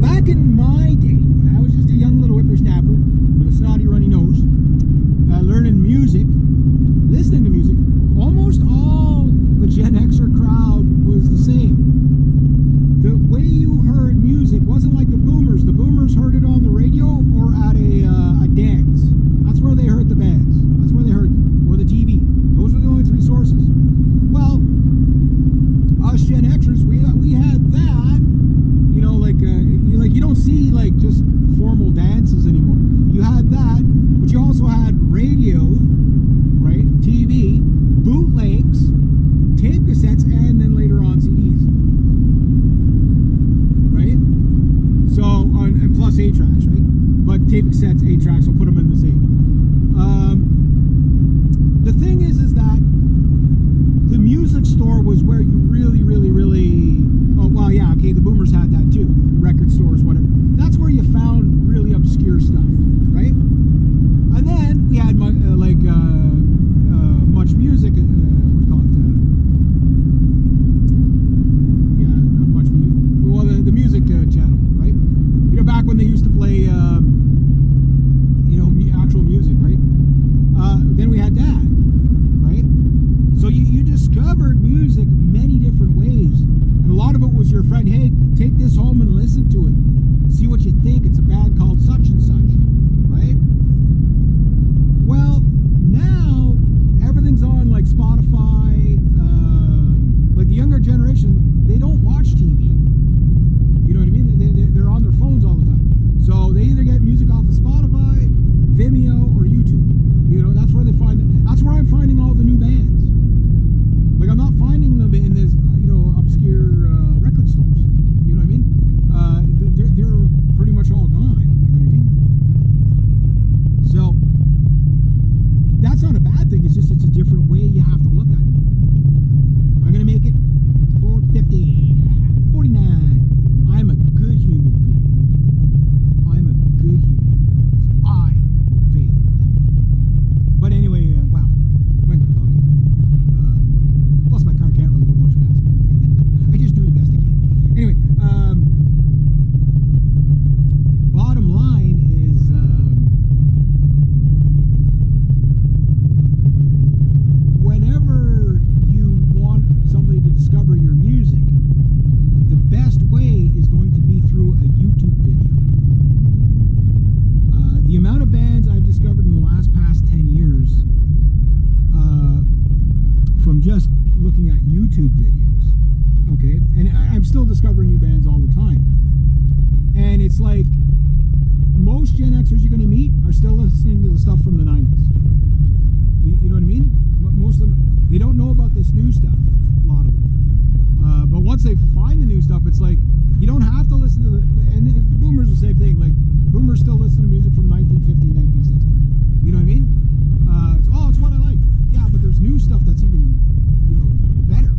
back in my day, when I was just a young little whippersnapper with a snotty runny nose, learning music, listening to music, almost all the Gen Xer crowd was the same. The way you heard music wasn't like the boomers. The boomers heard it on the radio or at a dance. That's where they heard the bands. That's where they heard them. Or the TV. Those were the only three sources. Well, us Gen Xers, we had that. You know, like you don't see like just formal dances anymore. You had that, but you also had radio, right? TV, bootlegs, tape cassettes, and then later on CDs. Right? So, and plus 8-tracks, right? But tape cassettes, 8-tracks, we'll put them in the same. The thing is that the music store was where you really, oh, well, yeah, okay, the boomers had that too. Record stores, whatever. That's where you found really obscure stuff, right? And then we had much music, what do you call it? Much music. Well, the music channel, right? You know, back when they used to play, actual music, right? Then we had that, right? So you discovered music many different ways. And a lot of it was your friend, hey, take this home and listen to it. See what you think. It's a band called such and such, right? Well, now everything's on like Spotify. Like the younger generation, they don't watch TV. You know what I mean? They're on their phones all the time. So they either get music off of Spotify, Vimeo, or YouTube. You know, that's where they find it. That's where I'm finding all the new bands. Like, I'm not finding them in this, obscure record stores. You know what I mean? They're pretty much all gone. You know what I mean? So, that's not a bad thing. It's just, it's a different way you have to look at it. Am I going to make it? 450. 49. I'm a good human being. I'm a good human being. I obey the limit. But anyway, wow. Went okay. Plus my car can't really go much faster. I just do the best I can. Anyway, bottom line is, whenever you want somebody to discover your music, the best way is going to be through a YouTube video. The amount of bands I've discovered in the past 10 years from just looking at YouTube videos, okay? And I'm still discovering new bands all the time. And it's like most Gen Xers you're going to meet are still listening to the stuff from the 90s. You know what I mean? Most of them, they don't know about this new stuff, a lot of them. But once they find the new stuff, it's like, you don't have to listen to the, and the boomers the same thing, like, boomers still listen to music from 1950, 1960. You know what I mean? It's what I like. Yeah, but there's new stuff that's even, better,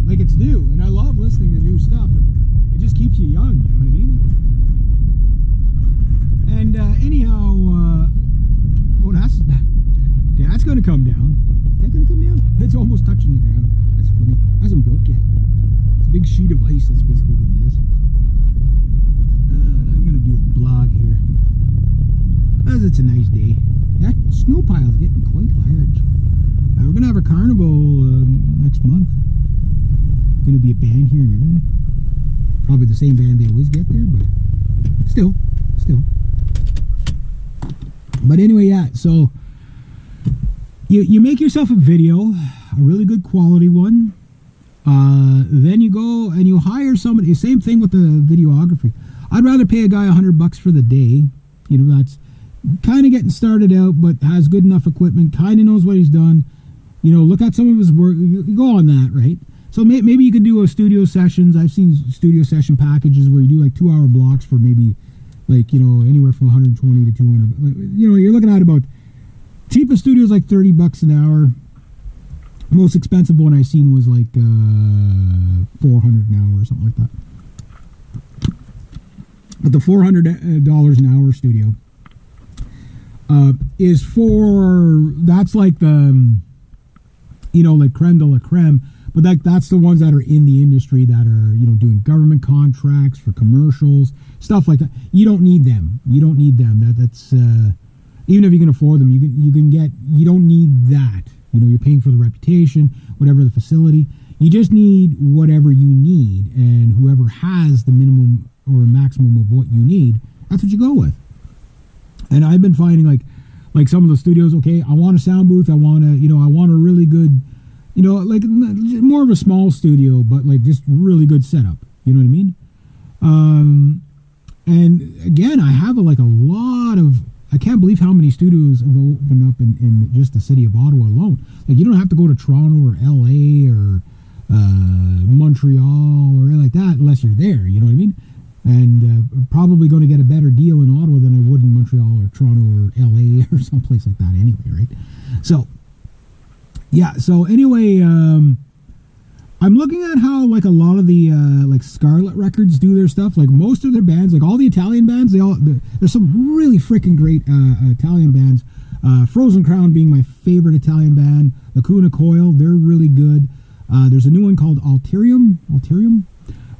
like it's new, and I love listening to new stuff, and it just keeps you young, you know what I mean? And anyhow, that's going to come down. Is that going to come down? It's almost touching the ground. That's funny. It hasn't broke yet. It's a big sheet of ice, that's basically what it is. I'm going to do a blog here. As it's a nice day. That snow pile is getting quite large. We're going to have a carnival next month. Going to be a band here and everything. Probably the same band they always get there, but still. But anyway, yeah, so you make yourself a video, a really good quality one. Then you go and you hire somebody. Same thing with the videography. I'd rather pay a guy $100 for the day. That's kind of getting started out, but has good enough equipment, kind of knows what he's done. Look at some of his work. You go on that, right? So maybe you could do a studio sessions. I've seen studio session packages where you do like 2-hour blocks for maybe like, anywhere from 120 to 200. You're looking at about, cheapest studio is like $30 an hour. Most expensive one I've seen was like $400 an hour or something like that. But the $400 an hour studio is for, that's like the, like creme de la creme. But that's the ones that are in the industry that are, you know, doing government contracts for commercials, stuff like that. You don't need them. You don't need them. That's even if you can afford them, you can get. You don't need that. You know, you're paying for the reputation, whatever the facility. You just need whatever you need, and whoever has the minimum or maximum of what you need, that's what you go with. And I've been finding like some of the studios, okay, I want a sound booth, I want a really good, you know, like more of a small studio, but like just really good setup. You know what I mean? And again, I have a lot of, I can't believe how many studios have opened up in just the city of Ottawa alone. Like, you don't have to go to Toronto or LA or Montreal or anything like that unless you're there. You know what I mean? And probably going to get a better deal in Ottawa than I would in Montreal or Toronto or LA or someplace like that anyway, right? So, yeah. So anyway, I'm looking at how like a lot of the like Scarlet Records do their stuff. Like most of their bands, like all the Italian bands, there's some really freaking great Italian bands. Frozen Crown being my favorite Italian band. Lacuna Coil, they're really good. There's a new one called Alterium.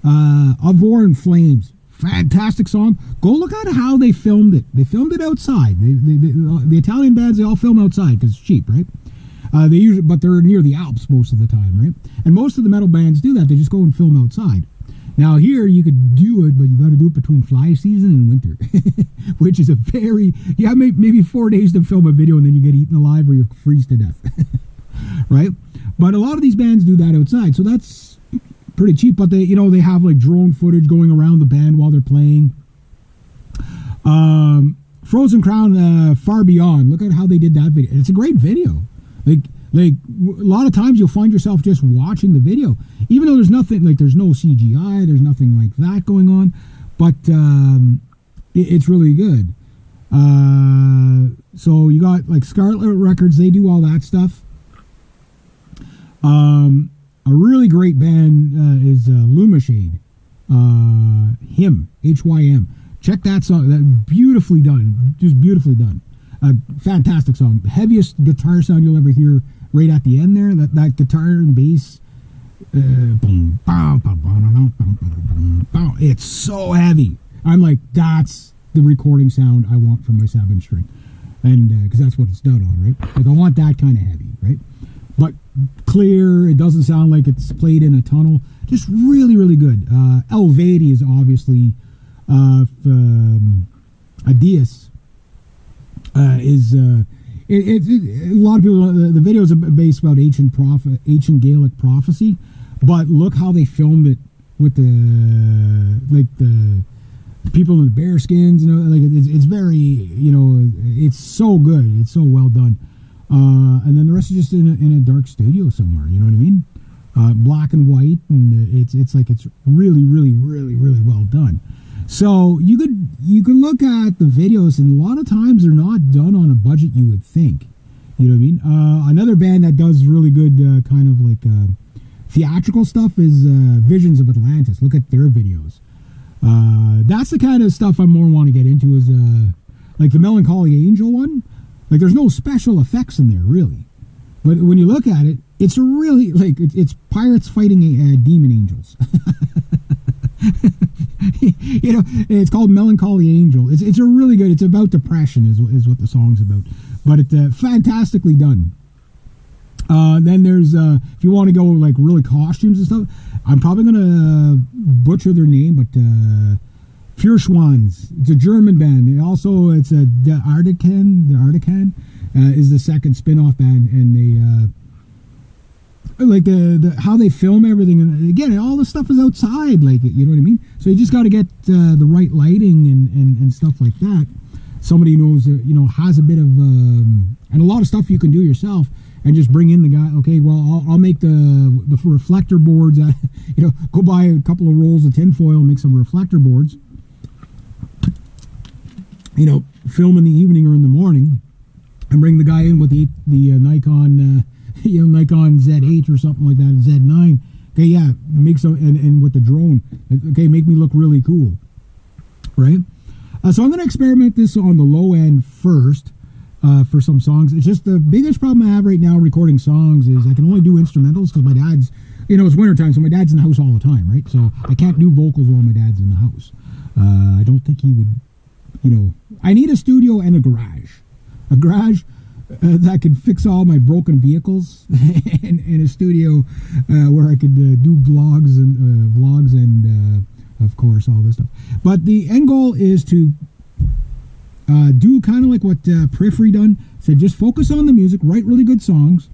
Avor in Flames, fantastic song. Go look at how they filmed it. They filmed it outside. The Italian bands, they all film outside because it's cheap, right? They usually, but they're near the Alps most of the time, right? And most of the metal bands do that. They just go and film outside. Now here you could do it, but you got to do it between fly season and winter, which is a very, maybe 4 days to film a video and then you get eaten alive or you freeze to death, right? But a lot of these bands do that outside, so that's pretty cheap. But they have like drone footage going around the band while they're playing. Frozen Crown, Far Beyond. Look at how they did that video. It's a great video. Like a lot of times you'll find yourself just watching the video, even though there's nothing, like there's no CGI, there's nothing like that going on, but it's really good. So you got like Scarlet Records, they do all that stuff. A really great band is Lumashade. Hymn, Hym. Check that song. That beautifully done, just beautifully done. Fantastic song. Heaviest guitar sound you'll ever hear right at the end there. That guitar and bass. It's so heavy. I'm like, that's the recording sound I want from my 7-string. And because that's what it's done on, right? Like I want that kind of heavy, right? But clear, it doesn't sound like it's played in a tunnel. Just really, really good. Elvedi is obviously Adias. A lot of people, the video is based about ancient Gaelic prophecy, but look how they filmed it with the people in the bear skins, like it's very, it's so good, it's so well done. And then the rest is just in a dark studio somewhere, you know what I mean? Black and white, and it's like it's really, really, really, really well done. So you could look at the videos, and a lot of times they're not done on a budget you would think. You know what I mean? Another band that does really good kind of like theatrical stuff is Visions of Atlantis. Look at their videos. That's the kind of stuff I more want to get into, is like the Melancholy Angel one. Like there's no special effects in there really, but when you look at it, it's really like it's pirates fighting demon angels. It's called Melancholy Angel. It's a really good. It's about depression is what the song's about, but it's fantastically done. Then there's if you want to go like really costumes and stuff, I'm probably gonna butcher their name, but Fürschwanz. It's a German band. It's a the Artican is the second spin-off band, and they like the how they film everything, and again all the stuff is outside, like, you know what I mean? So you just got to get the right lighting and stuff like that. Somebody knows has a bit of and a lot of stuff you can do yourself, and just bring in the guy. Okay, well I'll make the reflector boards. Go buy a couple of rolls of tinfoil and make some reflector boards. Film in the evening or in the morning, and bring the guy in with the Nikon Nikon Z8 or something like that, Z9. Okay, yeah, make some, and with the drone, okay, make me look really cool, right? So I'm going to experiment this on the low end first for some songs. It's just the biggest problem I have right now recording songs is I can only do instrumentals because my dad's you know, it's wintertime, so my dad's in the house all the time, right? So I can't do vocals while my dad's in the house. I don't think he would, you know, I need a studio and a garage. A garage that could fix all my broken vehicles and a studio where I could do vlogs and of course, all this stuff. But the end goal is to do kind of like what Periphery done. Said just focus on the music, write really good songs,